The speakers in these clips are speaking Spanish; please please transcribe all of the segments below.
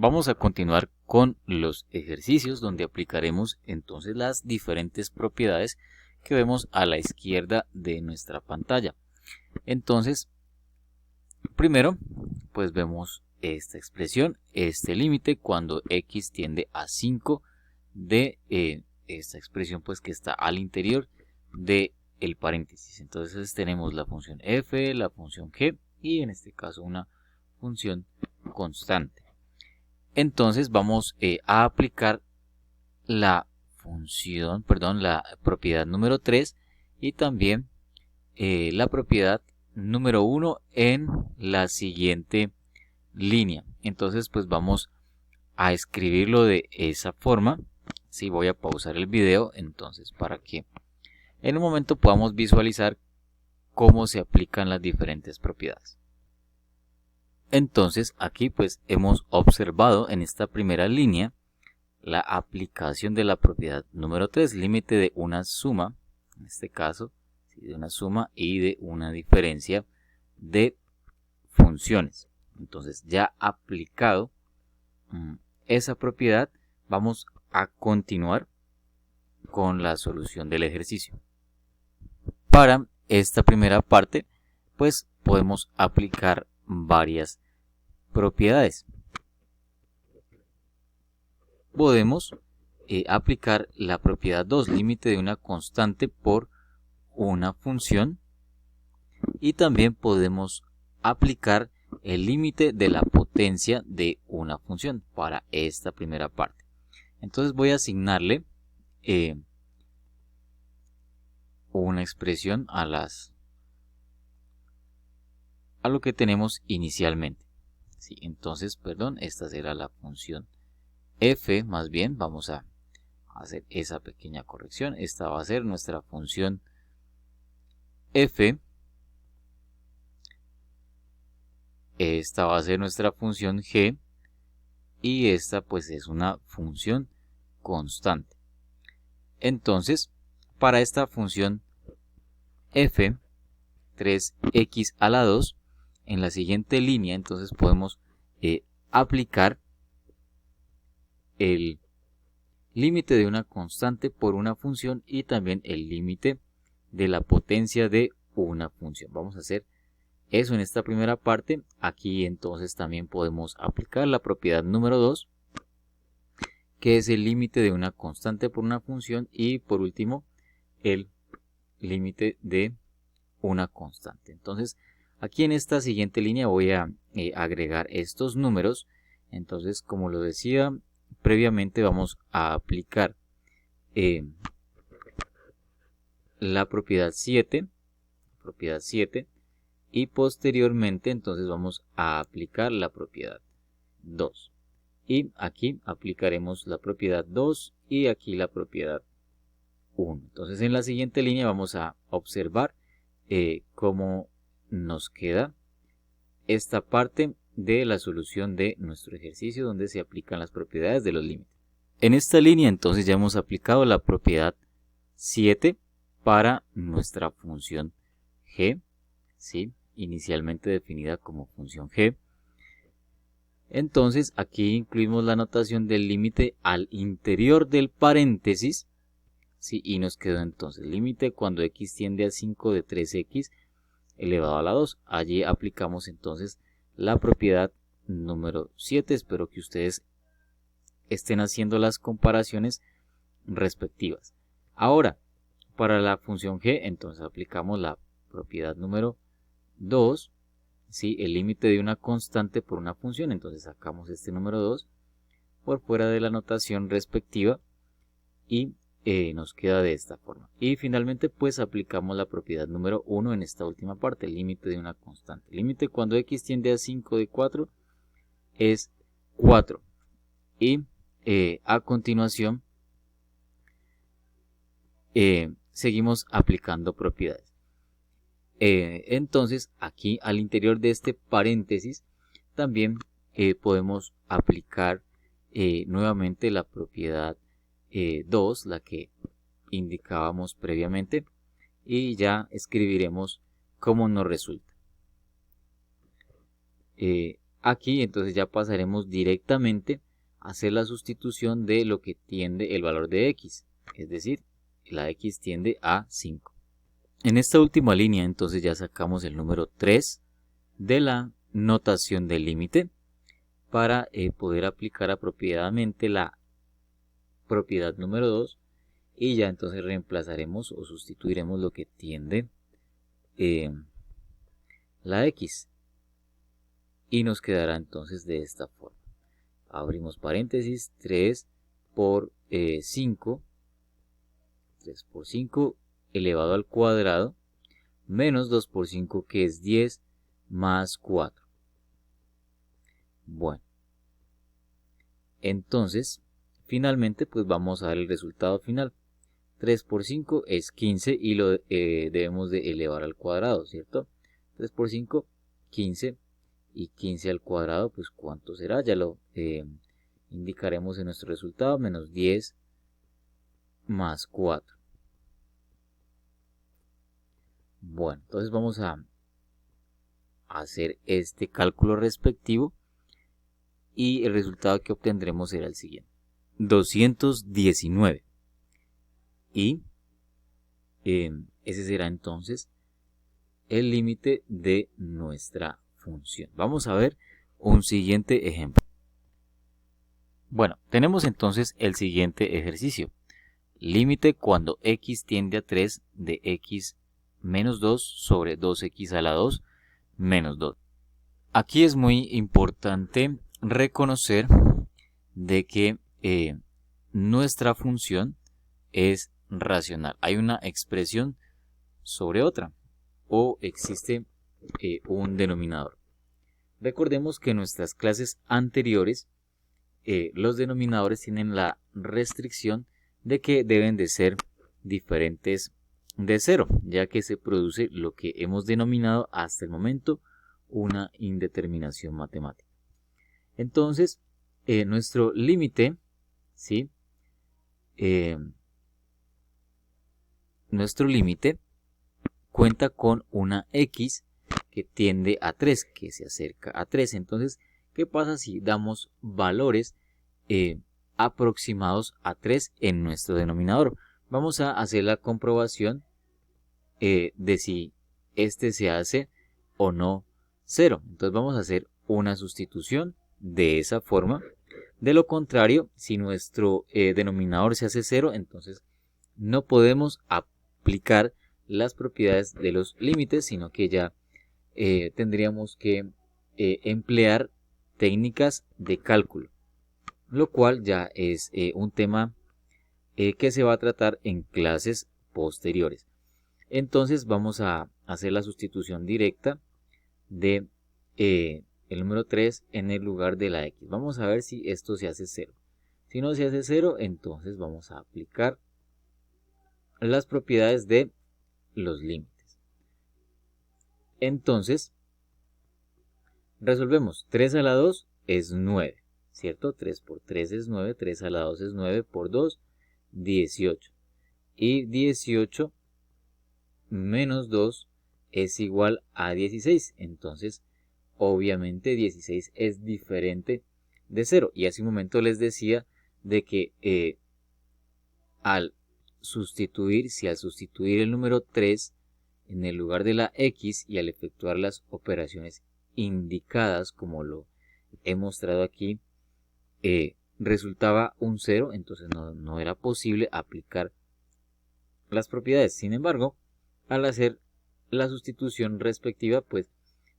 vamos a continuar con los ejercicios donde aplicaremos entonces las diferentes propiedades que vemos a la izquierda de nuestra pantalla. Entonces, primero, pues vemos esta expresión, este límite cuando x tiende a 5 de esta expresión pues que está al interior de el paréntesis. Entonces tenemos la función f, la función g y en este caso una función constante. Entonces vamos a aplicar la la propiedad número 3 y también la propiedad número 1 en la siguiente línea. Entonces pues vamos a escribirlo de esa forma. Sí, voy a pausar el video entonces para que en un momento podamos visualizar cómo se aplican las diferentes propiedades. Entonces aquí pues hemos observado en esta primera línea la aplicación de la propiedad número 3, límite de una suma, en este caso de una suma y de una diferencia de funciones. Entonces ya aplicado esa propiedad, vamos a continuar con la solución del ejercicio. Para esta primera parte pues podemos aplicar varias propiedades. Podemos aplicar la propiedad 2, límite de una constante por una función, y también podemos aplicar el límite de la potencia de una función para esta primera parte. Entonces voy a asignarle una expresión a lo que tenemos inicialmente. Sí, entonces, perdón, esta será la función f, más bien, vamos a hacer esa pequeña corrección. Esta va a ser nuestra función f. Esta va a ser nuestra función g. Y esta pues es una función constante. Entonces, para esta función f, 3x a la 2, en la siguiente línea, entonces podemos aplicar el límite de una constante por una función y también el límite de la potencia de una función. Vamos a hacer eso en esta primera parte. Aquí entonces también podemos aplicar la propiedad número 2, que es el límite de una constante por una función, y por último el límite de una constante. Entonces aquí en esta siguiente línea voy a agregar estos números. Entonces, como lo decía previamente, vamos a aplicar la propiedad 7, y posteriormente entonces vamos a aplicar la propiedad 2. Y aquí aplicaremos la propiedad 2 y aquí la propiedad 1. Entonces en la siguiente línea vamos a observar cómo nos queda esta parte de la solución de nuestro ejercicio donde se aplican las propiedades de los límites. En esta línea entonces ya hemos aplicado la propiedad 7 para nuestra función g, ¿sí? Inicialmente definida como función g. Entonces aquí incluimos la notación del límite al interior del paréntesis, ¿sí? Y nos quedó entonces límite cuando x tiende a 5 de 3x elevado a la 2. Allí aplicamos entonces la propiedad número 7. Espero que ustedes estén haciendo las comparaciones respectivas. Ahora, para la función g, entonces aplicamos la propiedad número 2, ¿sí? El límite de una constante por una función. Entonces sacamos este número 2 por fuera de la notación respectiva y nos queda de esta forma. Y finalmente pues aplicamos la propiedad número 1 en esta última parte, el límite de una constante. El límite cuando x tiende a 5 de 4 es 4. Y a continuación seguimos aplicando propiedades. Entonces aquí al interior de este paréntesis también podemos aplicar nuevamente la propiedad 2, la que indicábamos previamente, y ya escribiremos cómo nos resulta. aquí entonces ya pasaremos directamente a hacer la sustitución de lo que tiende el valor de x, es decir, la x tiende a 5. En esta última línea entonces ya sacamos el número 3 de la notación del límite para poder aplicar apropiadamente la propiedad número 2 y ya entonces reemplazaremos o sustituiremos lo que tiende la x y nos quedará entonces de esta forma. Abrimos paréntesis, 3 por 5, 3 por 5 elevado al cuadrado, menos 2 por 5 que es 10, más 4. Bueno, entonces finalmente pues vamos a ver el resultado final. 3 por 5 es 15 y lo debemos de elevar al cuadrado, ¿cierto? 3 por 5, 15, y 15 al cuadrado, pues ¿cuánto será? Ya lo indicaremos en nuestro resultado, menos 10 más 4. Bueno, entonces vamos a hacer este cálculo respectivo y el resultado que obtendremos será el siguiente. 219. Y ese será entonces el límite de nuestra función. Vamos a ver un siguiente ejemplo. Bueno, tenemos entonces el siguiente ejercicio. Límite cuando x tiende a 3 de x menos 2 sobre 2x a la 2 menos 2. Aquí es muy importante reconocer de que nuestra función es racional. Hay una expresión sobre otra o existe un denominador. Recordemos que en nuestras clases anteriores los denominadores tienen la restricción de que deben de ser diferentes de 0, ya que se produce lo que hemos denominado hasta el momento una indeterminación matemática. Entonces, nuestro límite, ¿sí? Nuestro límite cuenta con una x que tiende a 3, que se acerca a 3. Entonces, ¿qué pasa si damos valores aproximados a 3 en nuestro denominador? Vamos a hacer la comprobación de si este se hace o no 0. Entonces vamos a hacer una sustitución de esa forma. De lo contrario, si nuestro denominador se hace 0, entonces no podemos aplicar las propiedades de los límites, sino que ya tendríamos que emplear técnicas de cálculo, lo cual ya es un tema que se va a tratar en clases posteriores. Entonces vamos a hacer la sustitución directa de el número 3 en el lugar de la x. Vamos a ver si esto se hace 0. Si no se hace 0, entonces vamos a aplicar las propiedades de los límites. Entonces, resolvemos. 3 a la 2 es 9, ¿cierto? 3 por 3 es 9, 3 a la 2 es 9, por 2, 18. Y 18 menos 2 es igual a 16. Entonces, obviamente 16 es diferente de 0. Y hace un momento les decía de que al sustituir el número 3 en el lugar de la x y al efectuar las operaciones indicadas como lo he mostrado aquí, resultaba un 0, entonces no era posible aplicar las propiedades. Sin embargo, al hacer la sustitución respectiva, pues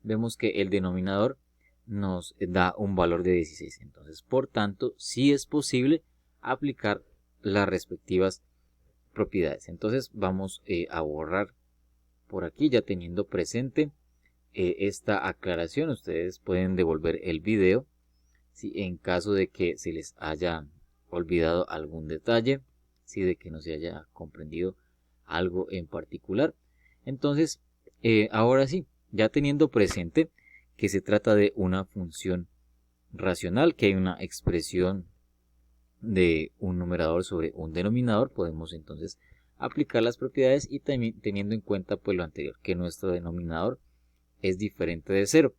vemos que el denominador nos da un valor de 16. Entonces, por tanto, sí es posible aplicar las respectivas propiedades. Entonces, vamos a borrar por aquí, ya teniendo presente esta aclaración. Ustedes pueden devolver el video si en caso de que se les haya olvidado algún detalle, si de que no se haya comprendido algo en particular. Entonces, ahora sí, ya teniendo presente que se trata de una función racional, que hay una expresión de un numerador sobre un denominador, podemos entonces aplicar las propiedades y también teniendo en cuenta pues lo anterior, que nuestro denominador es diferente de 0.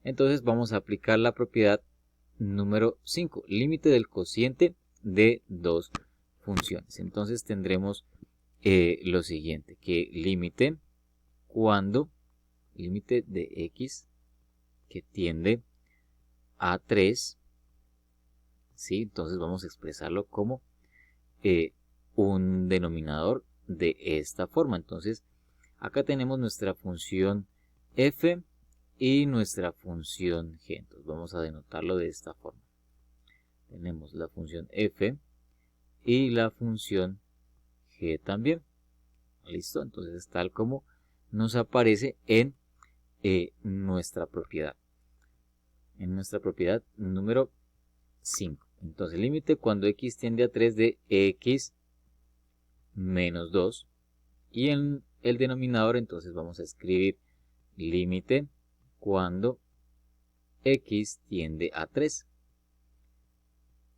Entonces vamos a aplicar la propiedad número 5, límite del cociente de dos funciones. Entonces tendremos lo siguiente, que límite cuando límite de x que tiende a 3, ¿sí? Entonces vamos a expresarlo como un denominador de esta forma. Entonces acá tenemos nuestra función f y nuestra función g. Entonces vamos a denotarlo de esta forma. Tenemos la función f y la función g también. Listo, entonces es tal como nos aparece en nuestra propiedad. En nuestra propiedad número 5. Entonces límite cuando x tiende a 3 de x menos 2. Y en el denominador entonces vamos a escribir límite cuando x tiende a 3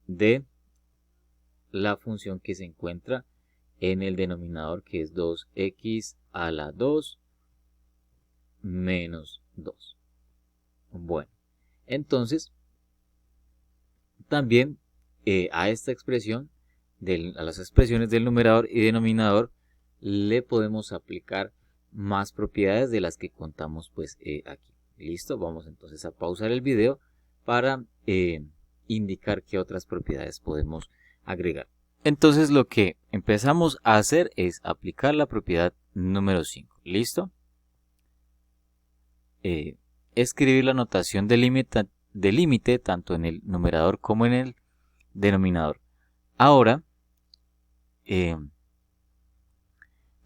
de la función que se encuentra en el denominador, que es 2x a la 2 menos 2. Bueno, entonces también a esta expresión, a las expresiones del numerador y denominador, le podemos aplicar más propiedades de las que contamos pues aquí. Listo, vamos entonces a pausar el video para indicar qué otras propiedades podemos agregar. Entonces lo que empezamos a hacer es aplicar la propiedad número 5. ¿Listo? Escribir la notación de límite tanto en el numerador como en el denominador. Ahora,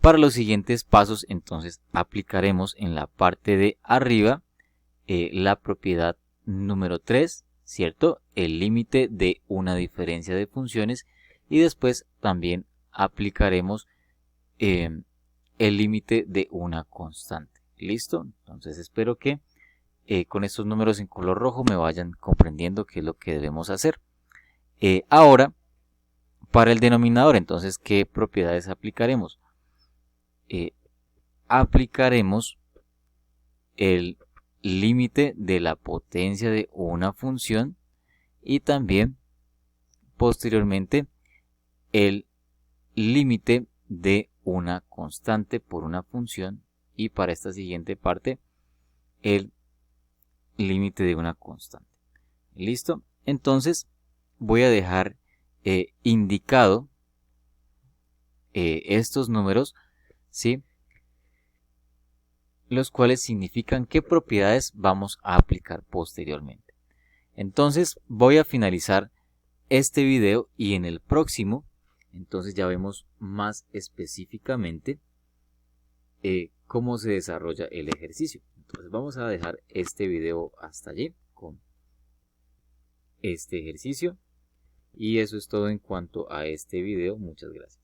para los siguientes pasos, entonces aplicaremos en la parte de arriba la propiedad número 3, ¿cierto? El límite de una diferencia de funciones, y después también aplicaremos el límite de una constante. ¿Listo? Entonces espero que con estos números en color rojo me vayan comprendiendo qué es lo que debemos hacer. Ahora, para el denominador, entonces, ¿qué propiedades aplicaremos? Aplicaremos el límite de la potencia de una función y también posteriormente el límite de una constante por una función, y para esta siguiente parte el límite de una constante. ¿Listo? Entonces voy a dejar indicado estos números, ¿sí? Los cuales significan qué propiedades vamos a aplicar posteriormente. Entonces voy a finalizar este video, y en el próximo entonces ya vemos más específicamente cómo se desarrolla el ejercicio. Entonces vamos a dejar este video hasta allí con este ejercicio, y eso es todo en cuanto a este video. Muchas gracias.